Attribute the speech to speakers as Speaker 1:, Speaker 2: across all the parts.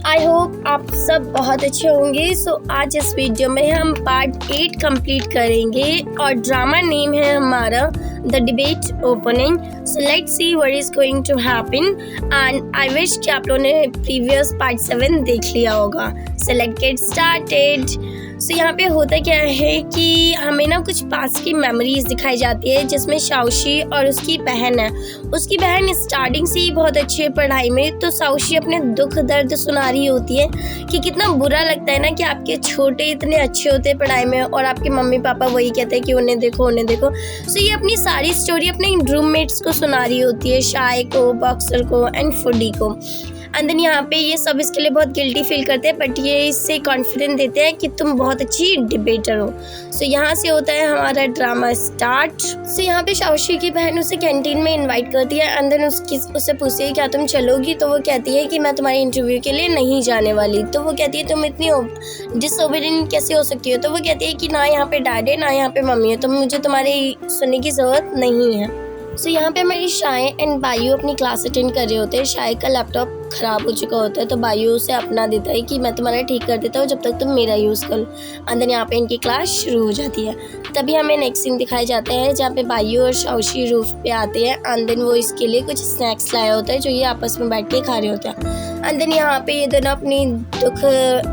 Speaker 1: I hope आप सब बहुत अच्छे होंगे। आज इस वीडियो में हम पार्ट 8 कंप्लीट करेंगे और ड्रामा नेम है हमारा the debate opening. So let's see what is going to happen and I wish कि आप लोगों ने प्रीवियस पार्ट 7 देख लिया होगा। So let's get started. So यहाँ पे होता क्या है कि हमें ना कुछ पास की मेमोरीज दिखाई जाती है जिसमें शाओशी और उसकी बहन है। उसकी बहन स्टार्टिंग से ही बहुत अच्छी है पढ़ाई में, तो शाओशी अपने दुख दर्द सुना रही होती है कि कितना बुरा लगता है ना कि आपके छोटे इतने अच्छे होते हैं पढ़ाई में और आपके मम्मी पापा वही कहते हैं कि उन्हें देखो। सो ये अपनी सारी स्टोरी अपने रूममेट्स को सुना रही होती है, शाय को, बॉक्सर को एंड फूडी को। एंड देन यहाँ पे ये सब इसके लिए बहुत गिल्टी फील करते हैं, बट ये इससे कॉन्फिडेंस देते हैं कि तुम बहुत अच्छी डिबेटर हो। सो यहाँ से होता है हमारा ड्रामा स्टार्ट। सो यहाँ पे शाओशी की बहन उसे कैंटीन में इनवाइट करती है एंड देन उससे पूछती है क्या तुम चलोगी, तो वो कहती है कि मैं तुम्हारे इंटरव्यू के लिए नहीं जाने वाली। तो वो कहती है तुम इतनी डिसओबीडिएंट कैसे हो सकती हो। तो वो कहती है कि ना यहाँ पे डैड है ना यहाँ पे मम्मी है, तो मुझे तुम्हारी सुनने की ज़रूरत नहीं है। सो यहाँ पे हमारी शाय एंड बायू अपनी क्लास अटेंड कर रहे होते हैं। शाय का लैपटॉप ख़राब हो चुका होता है तो बायू उसे अपना देता है कि मैं तुम्हारा ठीक कर देता हूँ जब तक तुम मेरा यूज़ कर लो। एंड देन यहाँ पे इनकी क्लास शुरू हो जाती है। तभी हमें नेक्स्ट सीन दिखाए जाते हैं जहाँ पे बायू और शाओशी रूफ पे आते हैं एंड देन वो इसके लिए कुछ स्नैक्स लाया होता है जो ये आपस में बैठ के खा रहे होते हैं। एंड देन यहाँ पे ये दोनों अपनी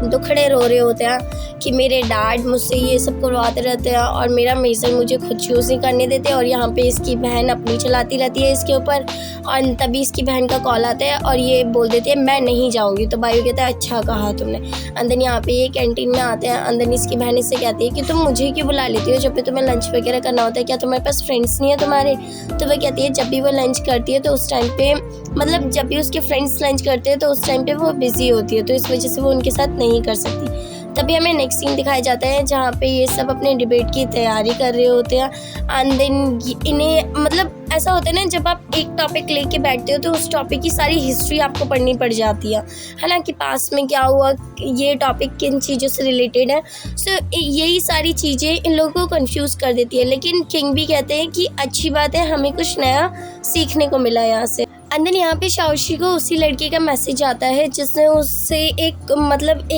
Speaker 1: दुखड़े रो रहे होते हैं कि मेरे डैड मुझसे ये सब करवाते रहते हैं और मेरा मेजर मुझे खुद चूज़ नहीं करने देते, और यहाँ पे इसकी बहन अपनी चलाती रहती है इसके ऊपर। और तभी इसकी बहन का कॉल आता है और ये बोल देती है मैं नहीं जाऊँगी। तो बायू कहता है अच्छा कहा तुमने। एंड देन यहाँ पे ये कैंटीन में आते हैं एंड देन इसकी बहन इससे कहती है कि तुम मुझे क्यों बुला लेती हो जब भी तुम्हें लंच वगैरह करना होता है, क्या तुम्हारे पास फ्रेंड्स नहीं है तुम्हारे। तो वह कहती है जब भी वो लंच करती है तो उस टाइम पे मतलब जब भी उसके फ्रेंड्स लंच करते हैं तो उस टाइम पे वो बिजी होती है, तो इस वजह से वो उनके साथ नहीं कर सकती। तभी हमें नेक्स्ट सीन दिखाया जाता है जहाँ पे ये सब अपने डिबेट की तैयारी कर रहे होते हैं एंड देन इन्हें मतलब ऐसा होता है ना जब आप एक टॉपिक लेके बैठते हो तो उस टॉपिक की सारी हिस्ट्री आपको पढ़नी पड़ जाती है ना, कि पास में क्या हुआ, ये टॉपिक किन चीज़ों से रिलेटेड है। सो यही सारी चीज़ें इन लोगों को कंफ्यूज कर देती है, लेकिन किंग भी कहते हैं कि अच्छी बात है, हमें कुछ नया सीखने को मिला यहाँ से। एंड देन यहाँ पे शाओशी को उसी लड़के का मैसेज आता है जिसने उससे एक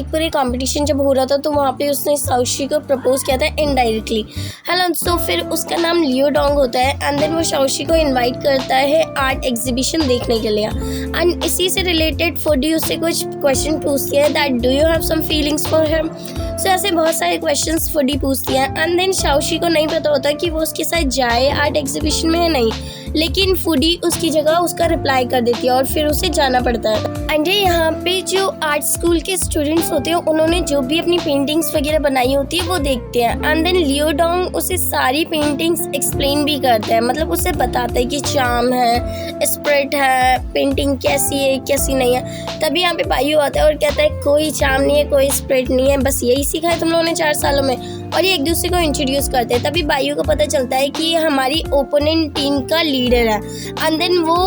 Speaker 1: पूरे कंपटीशन जब हो रहा था तो वहाँ पे उसने शाओशी को प्रपोज किया था इनडायरेक्टली, है ना। तो फिर उसका नाम लियो डोंग होता है एंड देन वो शाओशी को इनवाइट करता है आर्ट एग्जीबिशन देखने के लिए। एंड इसी से रिलेटेड फूडी उससे कुछ क्वेश्चन पूछती है that do you have some feelings for him. So ऐसे बहुत सारे क्वेश्चंस फूडी पूछती है एंड देन शाओशी को नहीं पता होता कि वो उसके साथ जाए आर्ट एग्जीबिशन में या नहीं, लेकिन फूडी उसकी जगह उसका रिप्लाई कर देती है और फिर उसे जाना पड़ता है। एंड यहाँ पे जो आर्ट स्कूल के स्टूडेंट्स होते हैं उन्होंने जो भी अपनी पेंटिंग्स वगैरह बनाई होती है वो देखते हैं एंड देन लियो डोंग उसे सारी पेंटिंग्स एक्सप्लेन भी करता है, मतलब उसे बताता है कि चार्म है, स्प्रिट है, पेंटिंग कैसी है कैसी नहीं है। तभी यहाँ पे बायू आता है और कहता है कोई चार्म नहीं है, कोई स्प्रिट नहीं है, बस यही सीखा है तुम लोगों ने 4 सालों में। और ये एक दूसरे को इंट्रोड्यूस करते हैं। तभी बायू को पता चलता है कि ये हमारी ओपोनेंट टीम का लीडर है एंड देन वो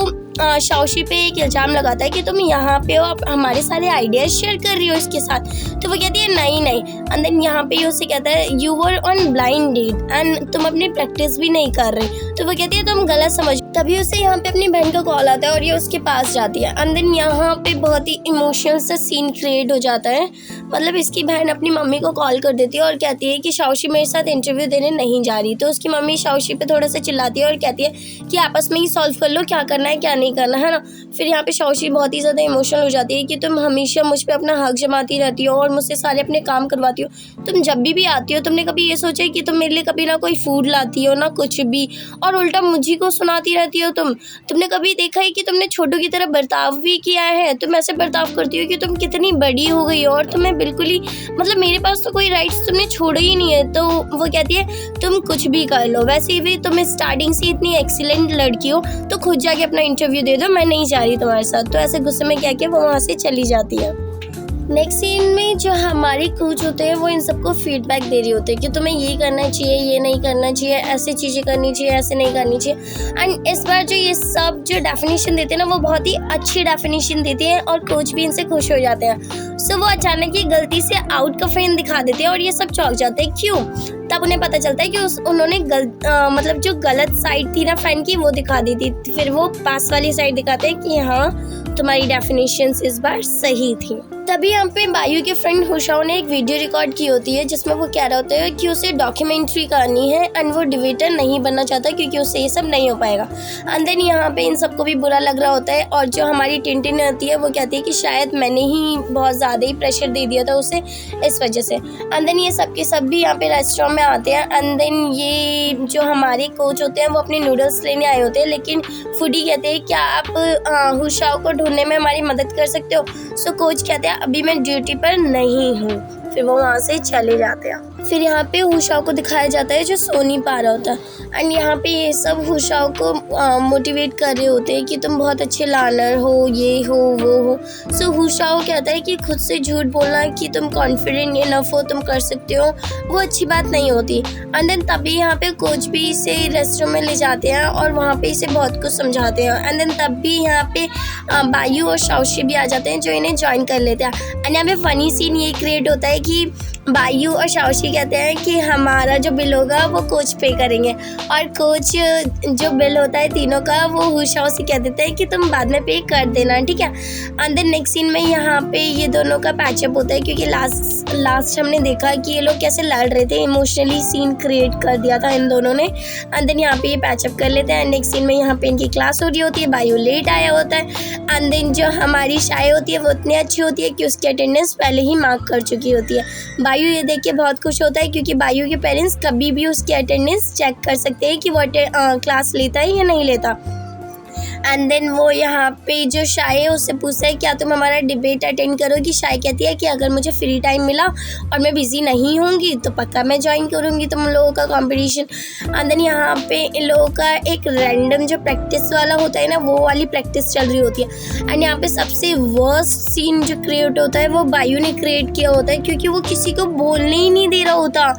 Speaker 1: शाओशी पे एक इल्ज़ाम लगाता है कि तुम यहाँ पे हो, आप हमारे सारे आइडियाज़ शेयर कर रही हो इसके साथ। तो वो कहती है नहीं एंड देन यहाँ पे उसे कहता है you were on blind date and तुम अपनी प्रैक्टिस भी नहीं कर रही। तो वो कहती है तुम गलत समझ। तभी उसे यहाँ पे अपनी बहन का कॉल आता है और ये उसके पास जाती है एंड देन यहाँ पे बहुत ही इमोशनल सा सीन क्रिएट हो जाता है। मतलब इसकी बहन अपनी मम्मी को कॉल कर देती है और कहती है कि शाओशी मेरे साथ इंटरव्यू देने नहीं जा रही। तो उसकी मम्मी शाओशी पे थोड़ा सा चिल्लाती है और कहती है कि आपस में ही सॉल्व कर लो क्या करना है क्या नहीं करना, है ना। फिर यहाँ पे शाओशी बहुत ही ज़्यादा इमोशनल हो जाती है कि तुम हमेशा मुझ पे अपना हक जमाती रहती हो और मुझसे सारे अपने काम करवाती हो। तुम जब भी आती हो तुमने कभी ये सोचा है कि तुम मेरे लिए कभी ना कोई फूड लाती हो ना कुछ भी, और उल्टा मुझी को सुनाती रहती हो। तुमने कभी देखा है कि तुमने छोटों की तरह बर्ताव भी किया है। तुम ऐसे बर्ताव करती हो कि तुम कितनी बड़ी हो गई हो और तुम्हें बिल्कुल ही मतलब मेरे पास तो कोई राइट्स तुमने छोड़ा ही नहीं है। तो वो कहती है तुम कुछ भी कर लो, वैसे भी तुम स्टार्टिंग से इतनी एक्सीलेंट लड़की हो तो खुद जाके अपना इंटरव्यू दे दो, मैं नहीं जा रही तुम्हारे साथ। तो ऐसे गुस्से में क्या वो वहाँ से चली जाती है। नेक्स्ट सीन में जो हमारे कोच होते हैं वो इन सबको फीडबैक दे रही होते हैं कि तुम्हें ये करना चाहिए, ये नहीं करना चाहिए, ऐसे चीज़ें करनी चाहिए, ऐसे नहीं करनी चाहिए। एंड इस बार जो ये सब जो डेफिनेशन देते हैं ना वो बहुत ही अच्छी डेफिनेशन देते हैं और कोच भी इनसे खुश हो जाते हैं। सो वो अचानक ही गलती से आउट का फैन दिखा देते हैं और ये सब चौंक जाते हैं। क्यों? तब उन्हें पता चलता है कि उन्होंने मतलब जो गलत साइड थी ना फैन की वो दिखा दी थी। फिर वो पास वाली साइड दिखाते हैं कि हाँ तुम्हारी डेफिनेशंस इस बार सही थी। तभी यहाँ पे बायू के फ्रेंड हुशाओ ने एक वीडियो रिकॉर्ड की होती है जिसमें वो कह रहा होता है कि उसे डॉक्यूमेंट्री करनी है एंड वो डिबेटर नहीं बनना चाहता क्योंकि उससे ये सब नहीं हो पाएगा। एंड देन यहाँ पे इन सबको भी बुरा लग रहा होता है और जो हमारी टिंटिन होती है वो कहती है कि शायद मैंने ही बहुत ज़्यादा ही प्रेशर दे दिया था उसे इस वजह से। एंड देन ये सब के सब भी यहाँ पे रेस्टोरेंट में आते हैं एंड देन ये जो हमारे कोच होते हैं वो अपने नूडल्स लेने आए होते हैं, लेकिन फूडी कहते हैं क्या आप हुशाओ को ढूंढने में हमारी मदद कर सकते हो। सो कोच कहते हैं अभी मैं ड्यूटी पर नहीं हूँ, फिर वो वहाँ से चले जाते हैं। फिर यहाँ पे हुशाओ को दिखाया जाता है जो सो नहीं पा रहा होता एंड यहाँ पे ये सब हुशाओ को मोटिवेट कर रहे होते हैं कि तुम बहुत अच्छे लर्नर हो, ये हो वो हो। सो हुशाओ कहता है कि खुद से झूठ बोलना कि तुम कॉन्फिडेंट इनफ हो, तुम कर सकते हो, वो अच्छी बात नहीं होती। एंड देन तभी यहाँ पे कोच भी इसे रेस्टोरेंट में ले जाते हैं और वहाँ पे इसे बहुत कुछ समझाते हैं। एंड देन तब भी यहाँ पे बायू और शाओशी भी आ जाते हैं जो इन्हें ज्वाइन कर लेते हैं। एंड यहाँ पे फनी सीन ये क्रिएट होता है कि बायू और शाओशी कहते हैं कि हमारा जो बिल होगा वो कोच पे करेंगे और कोच जो बिल होता है तीनों का वो हुशाओ से कह देते हैं कि तुम बाद में पे कर देना, ठीक है। एंड देन नेक्स्ट सीन में यहाँ पे ये दोनों का पैचअप होता है क्योंकि लास्ट हमने देखा कि ये लोग कैसे लड़ रहे थे, इमोशनली सीन क्रिएट कर दिया था इन दोनों ने। एंड देन यहाँ पे ये पैचअप कर लेते हैं। नेक्स्ट सीन में यहाँ पे इनकी क्लास हो रही होती है, बायू लेट आया होता है एंड देन जो हमारी शाय होती है वो इतनी अच्छी होती है कि उसकी अटेंडेंस पहले ही मार्क कर चुकी होती है। बायू ये देख के बहुत खुश होता है क्योंकि बायू के पेरेंट्स कभी भी उसकी अटेंडेंस चेक कर सकते हैं कि वो क्लास लेता है या नहीं लेता। एंड देन वो यहाँ पे जो शाय है उससे पूछता है क्या तुम हमारा डिबेट अटेंड करोगी। शाय कहती है कि अगर मुझे फ्री टाइम मिला और मैं बिजी नहीं होंगी तो पक्का मैं ज्वाइन करूँगी तुम लोगों का कंपटीशन। एंड देन यहाँ पे इन लोगों का एक रैंडम जो प्रैक्टिस वाला होता है ना वो वाली प्रैक्टिस चल रही होती है। एंड यहाँ पे सबसे वर्स्ट सीन जो क्रिएट होता है वो बायू ने क्रिएट किया होता है क्योंकि वो किसी को बोलने ही नहीं दे रहा होता।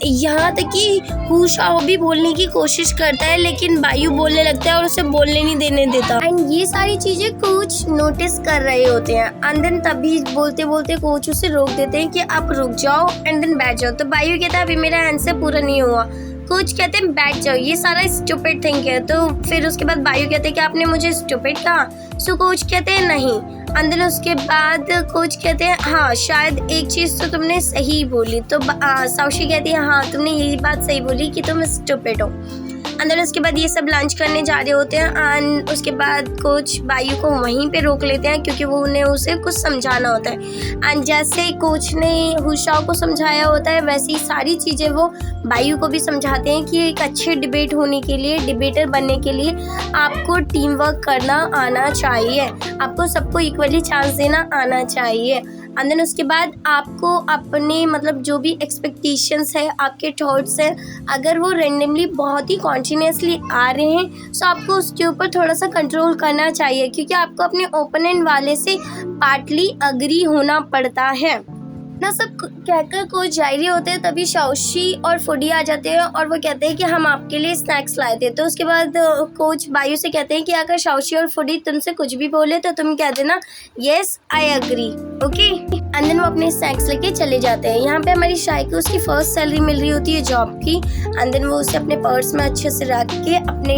Speaker 1: यहाँ तक कि हुशाओ भी बोलने की कोशिश करता है लेकिन बायू बोलने लगता है और उसे बोलने नहीं देने देता। एंड ये सारी चीजें कोच नोटिस कर रहे होते हैं। एंड देन तभी बोलते बोलते कोच उसे रोक देते हैं कि आप रुक जाओ एंड देन बैठ जाओ। तो बायू कहता है अभी मेरा आंसर पूरा नहीं हुआ। कोच कहते हैं बैठ जाओ, ये सारा स्टूपिड थिंग है। तो फिर उसके बाद बायू कहते हैं कि आपने मुझे स्टूपिड कहा। सो कोच कहते हैं नहीं। एंड देन उसके बाद कोच कहते हैं हाँ शायद एक चीज़ तो तुमने सही बोली। तो शाओशी कहती है हाँ तुमने यही बात सही बोली कि तुम स्टूपिड हो। एंड देन उसके बाद ये सब लंच करने जा रहे होते हैं एंड उसके बाद कोच बायू को वहीं पे रोक लेते हैं क्योंकि वो उन्हें उसे कुछ समझाना होता है। एंड जैसे कोच ने हुशाओ को समझाया होता है वैसी सारी चीज़ें वो बायू को भी समझाते हैं कि एक अच्छे डिबेट होने के लिए, डिबेटर बनने के लिए आपको टीम वर्क करना आना चाहिए, आपको सबको इक्वली चांस देना आना चाहिए। एंड देन उसके बाद आपको अपने मतलब जो भी एक्सपेक्टेशंस है, आपके थॉट्स हैं, अगर वो रेंडमली बहुत ही कॉन्टिन्यूसली आ रहे हैं तो आपको उसके ऊपर थोड़ा सा कंट्रोल करना चाहिए क्योंकि आपको अपने ओपोनेंट वाले से पार्टली अग्री होना पड़ता है ना। सब कहकर कोच जा रहे होते हैं तभी शाओशी और फूडी आ जाते हैं और वो कहते हैं कि हम आपके लिए स्नैक्स लाए थे। तो उसके बाद कोच बायू से कहते हैं कि अगर शाओशी और फूडी तुमसे कुछ भी बोले तो तुम कह देना yes I agree, okay. And then वो अपने स्नैक्स लेके चले जाते हैं। यहाँ पे हमारी शाय को उसकी फर्स्ट सैलरी मिल रही होती है जॉब की। एंड देन वो उसे अपने पर्स में अच्छे से रख के अपने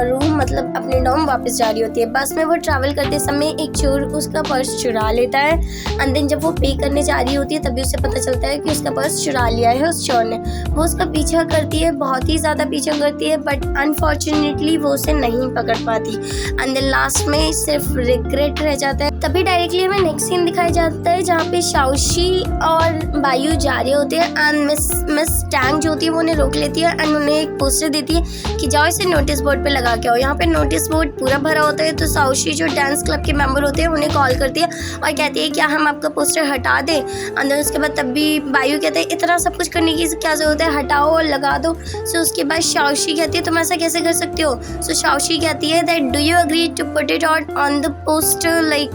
Speaker 1: रूम मतलब अपने डॉर्म वापस जा रही होती है। बस में वो ट्रैवल करते समय एक चोर उसका पर्स चुरा लेता है। एंड देन जब वो पे करने जा रही होती है तभी उसे पता चलता है कि उसका पर्स चुरा लिया है उस चोर ने। वो उसका पीछा करती है, बहुत ही ज़्यादा पीछा करती है बट अनफॉर्चुनेटली वो उसे नहीं पकड़ पाती। एंड देन लास्ट में सिर्फ रिग्रेट रह जाता है। तभी डायरेक्टली हमें नेक्स्ट सीन दिखाया जाता है जहाँ पे शाओशी और बायू जा रहे होते हैं एंड मिस टैंग जो होती है वो उन्हें रोक लेती है एंड उन्हें एक पोस्टर देती है कि जाओ इसे नोटिस बोर्ड पे लगा के आओ। यहाँ पे नोटिस बोर्ड पूरा भरा होता है तो शाओशी जो डांस क्लब के मेंबर होते हैं उन्हें कॉल करती है और कहती है क्या हम आपका पोस्टर हटा दें। एंड उसके बाद तब भी बायू कहते हैं इतना सब कुछ करने की क्या जरूरत है, हटाओ और लगा दो। सो उसके बाद शाओशी कहती है तुम ऐसा कैसे कर सकते हो। सो शाओशी कहती है that do you agree to put it on the poster like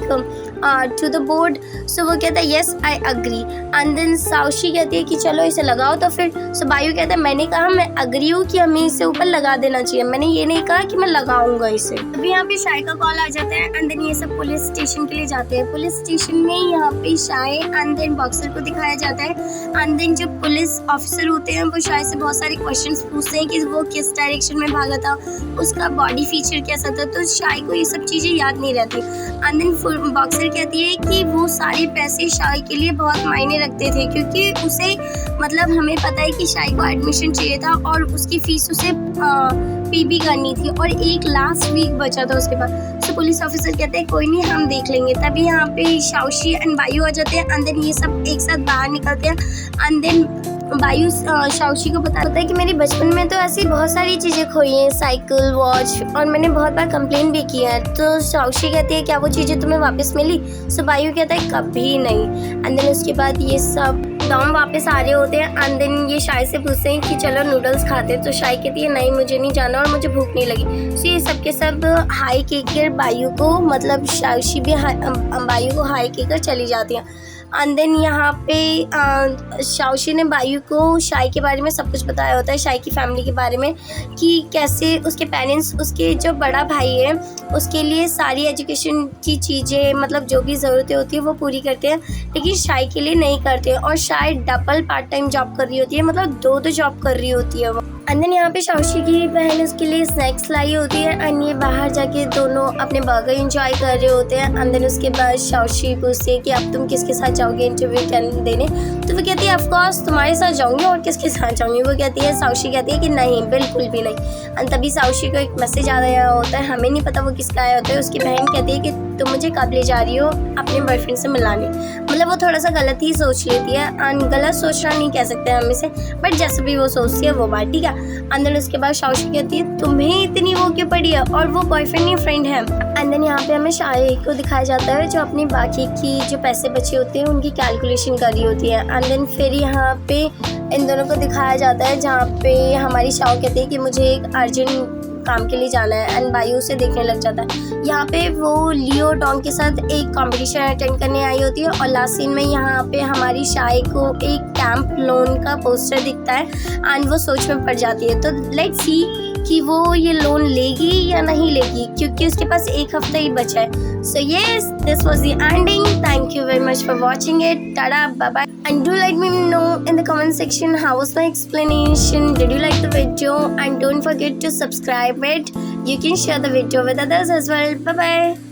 Speaker 1: to the board. So वो कहता है yes I agree. And then शाओशी कहती है कि चलो इसे लगाओ। तो फिर सो बायू कहता है मैंने कहा मैं अग्री हूँ कि हमें इसे ऊपर लगा देना चाहिए, मैंने ये नहीं कहा कि मैं लगाऊंगा इसे। अभी यहाँ पे शाय का कॉल आ जाता है एंड देन ये सब पुलिस स्टेशन के लिए जाते हैं। पुलिस स्टेशन में यहाँ पे शाय एंड देन बॉक्सर को दिखाया जाता है। एंड देन जो पुलिस ऑफिसर होते हैं वो शाय से बहुत सारे क्वेश्चंस पूछते हैं कि वो किस डायरेक्शन में भागा था, उसका बॉडी फीचर कैसा था। तो शाय को ये सब चीज़ें याद नहीं रहती। एंड देन बॉक्सर ऑफिसर कहती है कि वो सारे पैसे शाही के लिए बहुत मायने रखते थे, क्योंकि उसे मतलब हमें पता है कि शाही को एडमिशन चाहिए था और उसकी फीस उसे पे भी करनी थी और एक लास्ट वीक बचा था उसके पास। सो पुलिस ऑफिसर कहते हैं कोई नहीं, हम देख लेंगे। तभी यहाँ पे शाओशी एंड बायू आ जाते हैं। एंड देन ये सब एक साथ बाहर निकलते हैं। एंड देन बायू शाओशी को पता होता है कि मेरे बचपन में तो ऐसी बहुत सारी चीज़ें खोई हैं, साइकिल, वॉच, और मैंने बहुत बार कंप्लेन भी किया है। तो शाओशी कहती है क्या वो चीज़ें तुम्हें वापस मिली? सो बायू कहता है कभी नहीं। एंड देन उसके बाद ये सब डॉम वापस आ रहे होते हैं। एंड देन ये शाही से पूछते हैं कि चलो नूडल्स खाते हैं। तो शाही कहती है नहीं, मुझे नहीं जाना और मुझे भूख नहीं लगी। सो ये सब के सब हाई कहकर बायू को, मतलब शाओशी भी बायू को हाई कहकर चली जाती है। एंड देन यहाँ पे शाओशी ने बायू को शाही के बारे में सब कुछ बताया होता है, शाही की फैमिली के बारे में, कि कैसे उसके पेरेंट्स, उसके जो बड़ा भाई है उसके लिए सारी एजुकेशन की चीज़ें, मतलब जो भी ज़रूरतें होती है वो पूरी करते हैं, लेकिन शाही के लिए नहीं करते। और शायद डबल पार्ट टाइम जॉब कर रही होती है, मतलब दो जॉब कर रही होती है वो। एंड देन यहाँ पे शाओशी की बहन उसके लिए स्नैक्स लाई होती है। एंड ये बाहर जाके दोनों अपने बर्गर एंजॉय कर रहे होते हैं। एंड देन उसके बाद शाओशी पूछती है कि अब तुम किसके साथ जाओगे इंटरव्यू देने? तो वो कहती है ऑफ कोर्स तुम्हारे साथ जाऊंगी, और किसके साथ जाऊंगी? वो कहती है, शाओशी कहती है कि नहीं, बिल्कुल भी नहीं। एंड तभी शाओशी को एक मैसेज आ रहा होता है, हमें नहीं पता वो किसका आया होता है। उसकी बहन कहती है कि तुम मुझे कब ले जा रही हो अपने बॉयफ्रेंड से मिलाने? मतलब वो थोड़ा सा गलत ही सोच लेती है। एंड गलत सोचना नहीं कह सकते हम इसे, बट जैसे भी वो सोचती है वो बात ठीक है। एंड देन उसके बाद शाओशी कहती है तुम्हें इतनी वो क्यों पड़ी है, और वो बॉयफ्रेंड नहीं फ्रेंड है। एंड देन यहाँ पे हमें शाही को दिखाया जाता है जो अपनी बाकी की जो पैसे बचे होते हैं उनकी कैलकुलेशन कर रही होती है। एंड देन फिर यहाँ पे इन दोनों को दिखाया जाता है जहाँ पे हमारी शाओ कहती है कि मुझे एक अर्जेंट काम के लिए जाना है। एंड बायू उसे देखने लग जाता है। यहाँ पे वो लियो डॉन के साथ एक कंपटीशन अटेंड करने आई होती है। और लास्ट सीन में यहाँ पे हमारी शाही को एक कैंप लोन का पोस्टर दिखता है एंड वो सोच में पड़ जाती है। तो लेट्स सी कि वो ये लोन लेगी या नहीं लेगी, क्योंकि उसके पास एक हफ्ता ही बचा है। So yes, this was the ending. Thank you very much for watching it. Tada, bye bye, and do let me know in the comment section how was my explanation. Did you like the video? And don't forget to subscribe it. You can share the video with others as well. Bye bye.